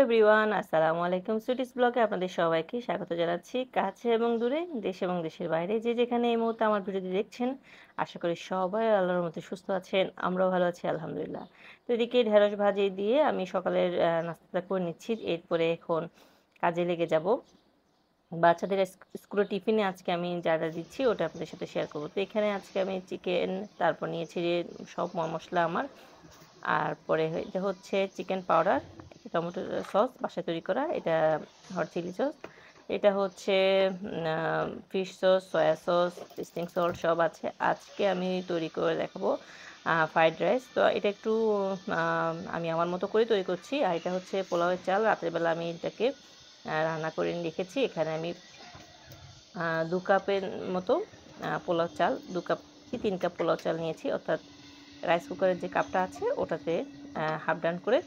Everyone, আসসালামু আলাইকুম। Sweeties ব্লগে আপনাদের সবাইকে স্বাগত জানাচ্ছি। কাছে এবং দূরে, দেশ এবং দেশের বাইরে যে যেখানে এই মুহূর্তে আমার ভিডিওটি দেখছেন, আশা করি সবাই আল্লাহর মধ্যে সুস্থ আছেন। আমরাও ভালো আছি আলহামদুলিল্লাহ। তো এদিকে ঢেঁড়স ভাজি দিয়ে আমি সকালের নাস্তাটা করে নিচ্ছি। এরপরে এখন কাজে লেগে যাব। বাচ্চাদের স্কুলে টিফিনে আজকে আমি যা যা দিচ্ছি ওটা আপনাদের সাথে শেয়ার করবো। তো এখানে আজকে আমি চিকেন, তারপর নিয়েছি যে সব মশলা আমার, আর পরে এটা হচ্ছে চিকেন পাউডার, টমেটো সস বাসায় তৈরি করা, এটা হট চিলি সস, এটা হচ্ছে fish sauce, soya sauce, testing salt সব আছে। আজকে আমি তৈরি করে দেখাবো ফ্রাইড রাইস। তো এটা একটু আমি আমার মতো করে তৈরি করছি। আর এটা হচ্ছে পোলাওয়ের চাল, রাতের বেলা আমি এটাকে রান্না করে রেখেছি। এখানে আমি 2 কাপের মতো পোলাও চাল, 2 কাপ কি 3 কাপ পোলাও চাল নিয়েছি, অর্থাৎ রাইস কুকারের যে কাপটা আছে ওটাতে হাফ ডান করে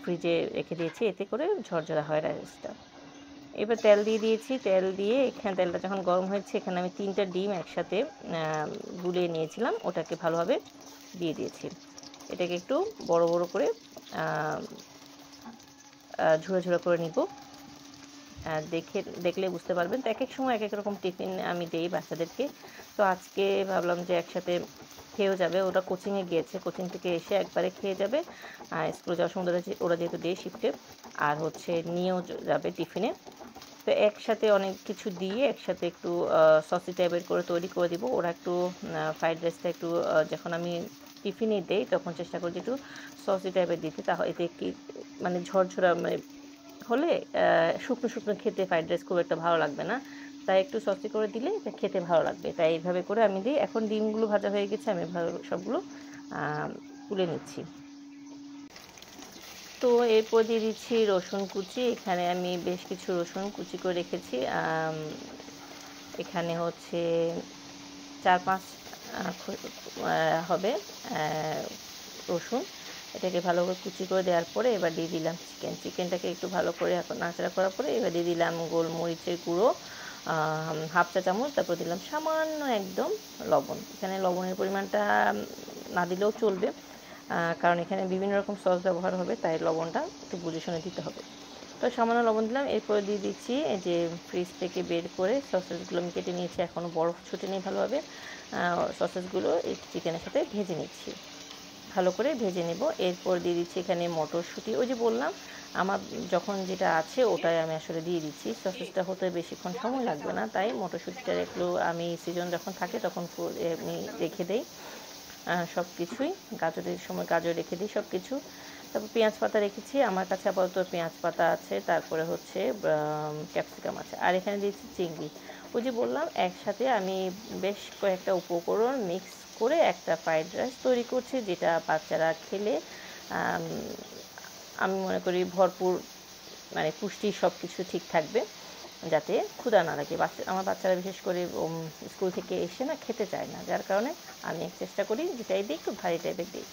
ফ্রিজে রেখে দিয়েছি, এতে করে ঝরঝরা হয় রাইসটা। এবার তেল দিয়ে দিয়েছি, তেল দিয়ে এখানে তেলটা যখন গরম হয়েছে এখানে আমি 3টা ডিম একসাথে গুলিয়ে নিয়েছিলাম, ওটাকে ভালোভাবে দিয়ে দিয়েছি। এটাকে একটু বড় বড় করে ঝুড়ো ঝুড়ো করে নিব। দেখলে বুঝতে পারবেন। তো একেক সময় একেক রকম টিফিন আমি দেই বাচ্চাদেরকে। তো আজকে ভাবলাম যে একসাথে খেয়েও যাবে। ওরা কোচিংয়ে গিয়েছে, কোচিং থেকে এসে একবারে খেয়ে যাবে। স্কুলে যাওয়ার সময় ওরা যেহেতু ডে শিফটে, আর হচ্ছে নিয়েও যাবে টিফিনে। তো একসাথে অনেক কিছু দিয়ে একসাথে একটু সসি টাইপের করে তৈরি করে দিব। ওরা একটু ফ্রাইড রাইসটা একটু যখন আমি টিফিনে দেই তখন চেষ্টা করি যে একটু সসি টাইপের দিতে, তাহলে এতে কি মানে ঝরঝরা মানে হলে শুকনো শুকনো খেতে ফ্রাইড রাইস খুব একটা ভালো লাগবে না। তাই একটু সসি করে দিলে এটা খেতে ভালো লাগবে। তাই এইভাবে করে আমি দিই। এখন ডিমগুলো ভাজা হয়ে গেছে, আমি সবগুলো তুলে নিচ্ছি। তো এরপর দিয়ে দিচ্ছি রসুন কুচি। এখানে আমি বেশ কিছু রসুন কুচি করে রেখেছি। এখানে হচ্ছে 4-5 হবে রসুন। এটাকে ভালো করে কুচি করে দেওয়ার পরে এবার দিয়ে দিলাম চিকেনটাকে একটু ভালো করে এখন নাড়াচাড়া করার পরে এবার দিয়ে দিলাম গোলমরিচের গুঁড়ো হাফ চা চামচ, তারপর দিলাম সামান্য একদম লবণ। এখানে লবণের পরিমাণটা না দিলেও চলবে, কারণ এখানে বিভিন্ন রকম সস ব্যবহার হবে, তাই লবণটা একটু বুঝে শুনে দিতে হবে। তো সামান্য লবণ দিলাম। এরপরে দিয়ে দিচ্ছি এই যে ফ্রিজ থেকে বের করে সসেসগুলো আমি কেটে নিয়েছি, এখনও বরফ ছুটে নিই ভালোভাবে। সসেসগুলো এই চিকেনের সাথে ভেজে নিচ্ছি, ভালো করে ভেজে নেব। এরপর দিয়ে দিচ্ছি এখানে মটরশুঁটি। ওই যে বললাম আমার যখন যেটা আছে ওটাই আমি আসলে দিয়ে দিচ্ছি। সসেসটা হতে বেশিক্ষণ সময় লাগবে না, তাই মটরশুঁটিটা একটু আমি সিজন যখন থাকে তখন আমি রেখে দেই সব কিছুই। গাজরের সময় গাজর রেখে দিই সব কিছু। তারপর পেঁয়াজ পাতা রেখেছি, আমার কাছে আপাতত পেঁয়াজ পাতা আছে, তারপরে হচ্ছে ক্যাপসিকাম আছে, আর এখানে দিয়েছি চিংড়ি। ওই যে বললাম একসাথে আমি বেশ কয়েকটা উপকরণ মিক্স করে একটা ফ্রাইড রাইস তৈরি করছি, যেটা বাচ্চারা খেলে আমি মনে করি ভরপুর মানে পুষ্টি সব কিছু ঠিক থাকবে, যাতে ক্ষুধা না লাগে। আমার বাচ্চারা বিশেষ করে স্কুল থেকে এসে না খেতে চায় না, যার কারণে আমি চেষ্টা করি যেটাই দিই একটু ভারী টাইপের দিই।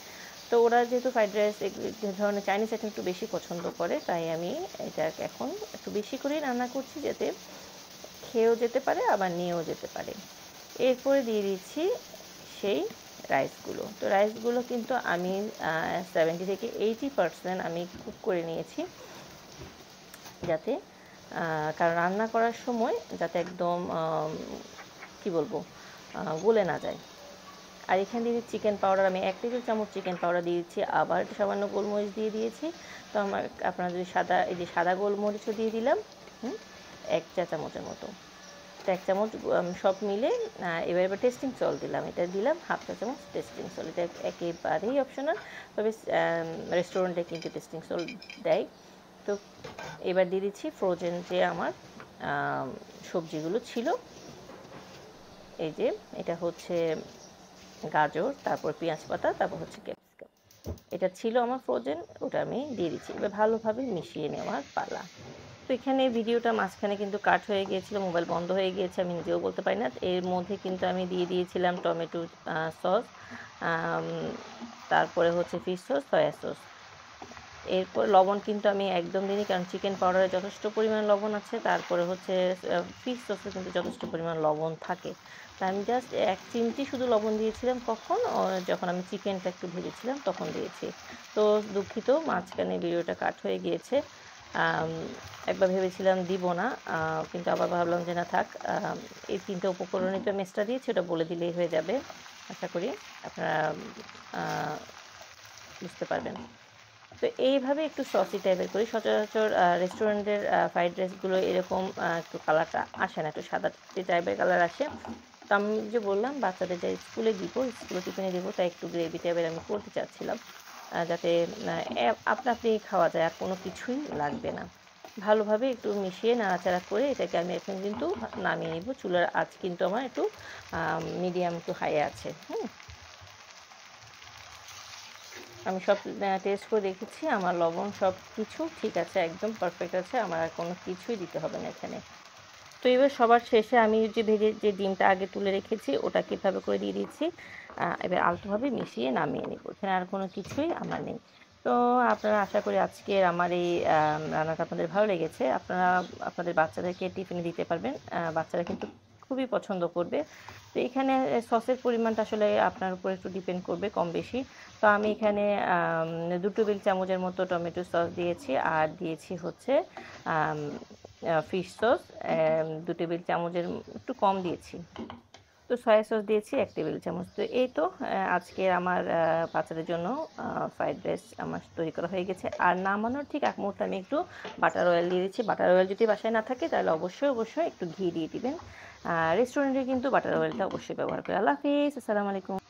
তো ওরা যেহেতু ফ্রাইড রাইস যে ধরনের চাইনিজ আইটেম একটু বেশি পছন্দ করে, তাই আমি এটা এখন একটু বেশি করেই রান্না করছি, যাতে খেয়েও যেতে পারে আবার নিয়েও যেতে পারে। এরপরে দিয়ে দিচ্ছি সেই রাইসগুলো। তো রাইসগুলো কিন্তু আমি 70 থেকে 80% আমি কুক করে নিয়েছি, যাতে কারণ রান্না করার সময় যাতে একদম কি বলবো গলে না যায়। আর এখানে দিয়ে চিকেন পাউডার, আমি 1 টেবিল চামচ চিকেন পাউডার দিয়ে দিচ্ছি, আবার সামান্য গোলমরিচ দিয়ে দিয়েছি। তো আপনারা যদি এই যে সাদা গোলমরিচও দিয়ে দিলাম 1 চা চামচের মতো। তো 1 চামচ সব মিলে এবার টেস্টিং সল্ট দিলাম, এটা দিলাম হাফ চা চামচ টেস্টিং সল্ট। এটা একেবারেই অপশনাল, তবে রেস্টুরেন্টে কিন্তু টেস্টিং সল্ট দেয়। তো এবার দিয়ে দিচ্ছি ফ্রোজেন যে আমার সবজিগুলো ছিল। এই যে এটা হচ্ছে গাজর, তারপর পেঁয়াজ পাতা, তারপর হচ্ছে ক্যাপসিকাম, এটা ছিল আমার ফ্রোজেন, ওটা আমি দিয়ে দিচ্ছি। এবার ভালোভাবে মিশিয়ে নেওয়ার পালা। তো এখানে ভিডিওটা মাঝখানে কিন্তু কাট হয়ে গিয়েছিল, মোবাইল বন্ধ হয়ে গিয়েছে, আমি নিজেও বলতে পারি না। এর মধ্যে কিন্তু আমি দিয়ে দিয়েছিলাম টমেটো সস, তারপরে হচ্ছে ফিশ সস, সয়া সস। এরপর লবণ কিন্তু আমি একদম দিইনি, কারণ চিকেন পাউডারে যথেষ্ট পরিমাণ লবণ আছে, তারপরে হচ্ছে ফিশ সসে কিন্তু যথেষ্ট পরিমাণ লবণ থাকে। তা আমি জাস্ট 1 চিমটি শুধু লবণ দিয়েছিলাম, কখন যখন আমি চিকেনটা একটু ভেজেছিলাম তখন দিয়েছি। তো দুঃখিত, মাঝখানে ভিডিওটা কাট হয়ে গিয়েছে। একবার ভেবেছিলাম দিব না, কিন্তু আবার ভাবলাম যে না থাক, এই 3টে উপকরণই তো মেসটা দিয়েছি, ওটা বলে দিলেই হয়ে যাবে। আশা করি আপনারা বুঝতে পারবেন। তো এইভাবে একটু সসি টাইপের করি। সচরাচর রেস্টুরেন্টের ফ্রাইড রাইসগুলো এরকম একটু কালারটা আসে না, একটু সাদা টাইপের কালার আসে। তো আমি যে বললাম বাচ্চাদের যে স্কুলে দিব, স্কুলে টিফিনে দিব, তাই একটু গ্রেভি টাইপের আমি করতে চাচ্ছিলাম, যাতে আপনা আপনি খাওয়া যায়, আর কোনো কিছুই লাগবে না। ভালোভাবে একটু মিশিয়ে নাড়াচাড়া করে এটাকে আমি এখন কিন্তু নামিয়ে নিব। চুলার আঁচ কিন্তু আমার একটু মিডিয়াম টু হাই আছে। আমি সব টেস্ট করে দেখেছি, আমার লবণ সব কিছু ঠিক আছে, একদম পারফেক্ট আছে, আমার আর কোনো কিছুই দিতে হবে না এখানে। তো এবার সবার শেষে আমি যে ভেজে যে ডিমটা আগে তুলে রেখেছি ওটাকে এভাবে করে দিয়ে দিচ্ছি। এবার আলতোভাবে মিশিয়ে নামিয়ে নেব, এখানে আর কোনো কিছুই আমার নেই। তো আপনারা, আশা করি আজকের আমার এই রান্নাটা আপনাদের ভালো লেগেছে। আপনারা আপনাদের বাচ্চাদেরকে টিফিনে দিতে পারবেন, বাচ্চারা কিন্তু খুবই পছন্দ করবে। তো এখানে সসের পরিমাণটা আসলে আপনার উপর একটু ডিপেন্ড করবে কম বেশি। তো আমি এখানে 2 টেবিল চামচের মতো টমেটো সস দিয়েছি, আর দিয়েছি হচ্ছে ফিশ সস 2 টেবিল চামচের একটু কম দিয়েছি। তো সয়া সস দিয়েছি 1 টেবিল চামচ। তো এই তো আজকে আমার বাচ্চাদের জন্য ফ্রাইড রাইস আমার তৈরি করা হয়ে গেছে। আর নামানোর ঠিক এক মুহূর্তে আমি একটু বাটার অয়েল দিয়ে দিচ্ছি। বাটার অয়েল যদি বাসায় না থাকে তাহলে অবশ্যই একটু ঘি দিয়ে দিবেন। রেস্টুরেন্টে কিন্তু বাটার অয়েলটা অবশ্যই ব্যবহার করে। আল্লাহ হাফিজ, আসসালামু আলাইকুম।